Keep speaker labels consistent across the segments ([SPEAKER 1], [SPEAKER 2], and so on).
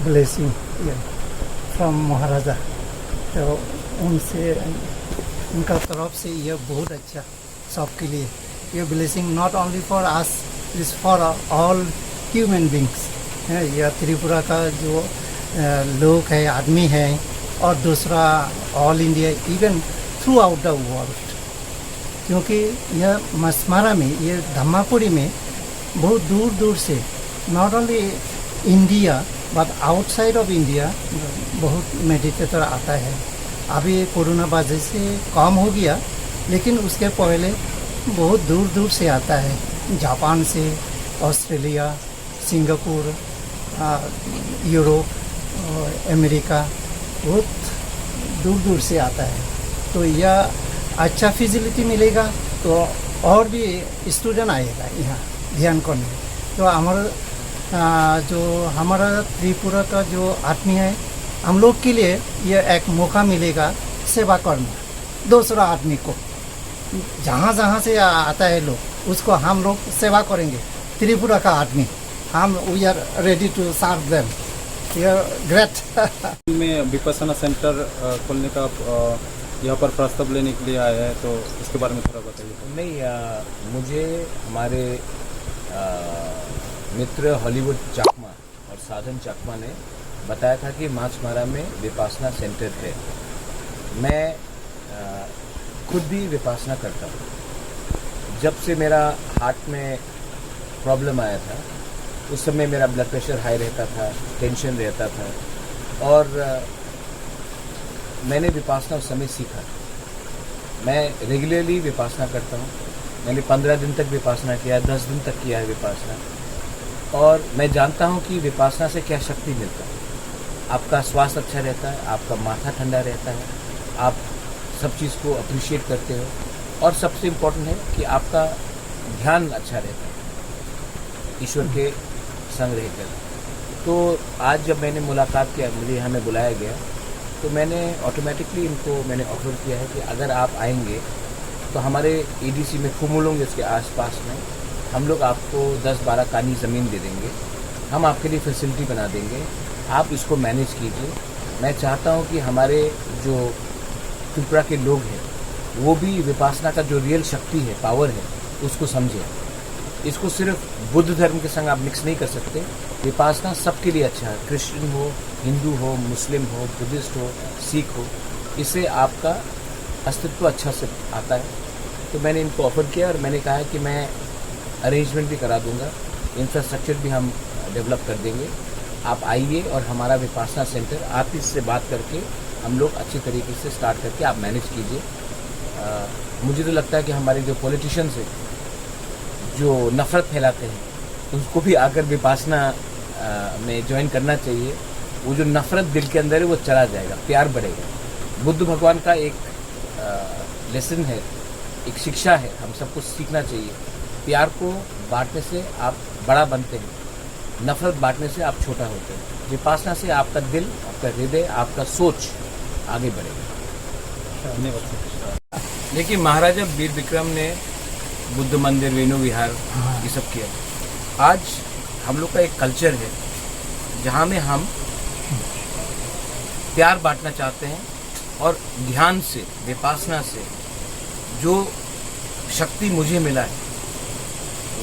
[SPEAKER 1] blessing from Maharaja. तो उनसे उनका तरफ से यह बहुत अच्छा सबके लिए ये blessing not only for us is for all human beings. यह त्रिपुरा का जो लोग है आदमी है और दूसरा all India even through out the world, क्योंकि यह मसमारा में ये धम्मापुरी में बहुत दूर दूर से not only India but outside of India बहुत मेडिटेटर आता है। अभी कोरोना वजह से कम हो गया, लेकिन उसके पहले बहुत दूर दूर से आता है, जापान से, ऑस्ट्रेलिया, सिंगापुर, यूरोप, अमेरिका, बहुत दूर दूर से आता है। तो यह अच्छा फैसिलिटी मिलेगा तो और भी स्टूडेंट आएगा यहाँ ध्यान करने। तो हमारा जो हमारा त्रिपुरा का जो आदमी है, हम लोग के लिए यह एक मौका मिलेगा सेवा करना दूसरा आदमी को। जहाँ जहाँ से आता है लोग उसको हम लोग सेवा करेंगे। त्रिपुरा का आदमी हम we are ready to serve them. Great
[SPEAKER 2] में विपश्यना सेंटर खोलने का यहाँ पर प्रस्ताव लेने के लिए आया है, तो इसके बारे में थोड़ा बताइए।
[SPEAKER 3] नहीं, मुझे हमारे मित्र हॉलीवुड चाकमा और साधन चाकमा ने बताया था कि माछमारा में विपासना सेंटर है। मैं खुद भी विपासना करता हूँ। जब से मेरा हार्ट में प्रॉब्लम आया था उस समय मेरा ब्लड प्रेशर हाई रहता था, टेंशन रहता था, और मैंने विपासना उस समय सीखा। मैं रेगुलरली विपासना करता हूँ। मैंने 15 दिन तक विपासना किया, 10 दिन तक किया है विपासना, और मैं जानता हूँ कि विपासना से क्या शक्ति मिलता है। आपका स्वास्थ्य अच्छा रहता है, आपका माथा ठंडा रहता है, आप सब चीज़ को अप्रिशिएट करते हो, और सबसे इम्पोर्टेंट है कि आपका ध्यान अच्छा रहता है ईश्वर के संग रहकर। तो आज जब मैंने मुलाकात किया, मुझे यहाँ में बुलाया गया, तो मैंने ऑटोमेटिकली इनको मैंने ऑफर किया है कि अगर आप आएंगे तो हमारे एडीसी में कुमुलुंग इसके आसपास में हम लोग आपको 10-12 कानी ज़मीन दे देंगे, हम आपके लिए फैसिलिटी बना देंगे, आप इसको मैनेज कीजिए। मैं चाहता हूँ कि हमारे जो त्रिपुरा के लोग हैं वो भी विपासना का जो रियल शक्ति है, पावर है, उसको समझें। इसको सिर्फ बुद्ध धर्म के संग आप मिक्स नहीं कर सकते। विपासना सबके लिए अच्छा है, क्रिश्चियन हो, हिंदू हो, मुस्लिम हो, बुद्धिस्ट हो, सिख हो, इससे आपका अस्तित्व अच्छा से आता है। तो मैंने इनको ऑफ़र किया और मैंने कहा है कि मैं अरेंजमेंट भी करा दूंगा, इंफ्रास्ट्रक्चर भी हम डेवलप कर देंगे। आप आइए और हमारा विपासना सेंटर, आप इससे बात करके हम लोग अच्छी तरीके से स्टार्ट करके आप मैनेज कीजिए। मुझे तो लगता है कि हमारे जो पॉलिटिशियंस हैं जो नफ़रत फैलाते हैं उसको भी आकर विपासना में ज्वाइन करना चाहिए। वो जो नफ़रत दिल के अंदर है वो चला जाएगा, प्यार बढ़ेगा। बुद्ध भगवान का एक लेसन है, एक शिक्षा है, हम सबको सीखना चाहिए। प्यार को बांटने से आप बड़ा बनते हैं, नफ़रत बांटने से आप छोटा होते हैं। विपासना से आपका दिल, आपका हृदय, आपका सोच आगे बढ़ेगा।
[SPEAKER 2] धन्यवाद।
[SPEAKER 3] देखिए, महाराजा वीर विक्रम ने बुद्ध मंदिर, वेणु विहार ये सब किया। आज हम लोग का एक कल्चर है जहाँ में हम प्यार बांटना चाहते हैं, और ध्यान से, विपासना से जो शक्ति मुझे मिला है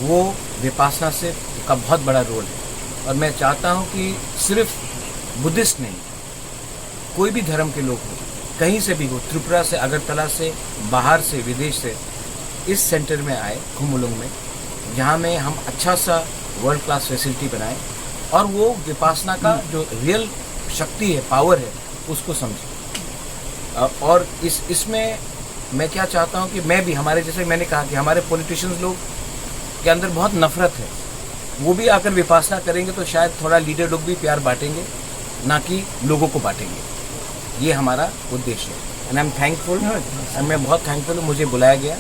[SPEAKER 3] वो विपासना से का बहुत बड़ा रोल है। और मैं चाहता हूँ कि सिर्फ बुद्धिस्ट नहीं, कोई भी धर्म के लोग हो, कहीं से भी हो, त्रिपुरा से, अगरतला से, बाहर से, विदेश से, इस सेंटर में आए कुमुलुंग में, जहाँ में हम अच्छा सा वर्ल्ड क्लास फैसिलिटी बनाएं और वो विपासना का जो रियल शक्ति है, पावर है, उसको समझें। और इसमें मैं क्या चाहता हूँ कि मैं भी, हमारे जैसे मैंने कहा कि हमारे पॉलिटिशियंस लोग के अंदर बहुत नफरत है, वो भी आकर विपासना करेंगे तो शायद थोड़ा लीडर लोग भी प्यार बांटेंगे, ना कि लोगों को बांटेंगे। ये हमारा उद्देश्य है। एंड आई एम थैंकफुल, मैं बहुत थैंकफुल हूँ मुझे बुलाया गया।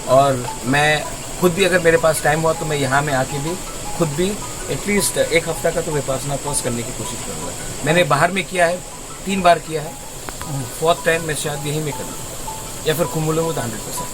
[SPEAKER 3] और मैं खुद भी, अगर मेरे पास टाइम हुआ तो मैं यहाँ में आके भी खुद भी एटलीस्ट 1 हफ्ता का तो विपासना कोर्स करने की कोशिश करूँगा। मैंने बाहर में किया है, 3 बार किया है, 4th टाइम मैं शायद यहीं में करूँ, या फिर कुमुलुंग 100%।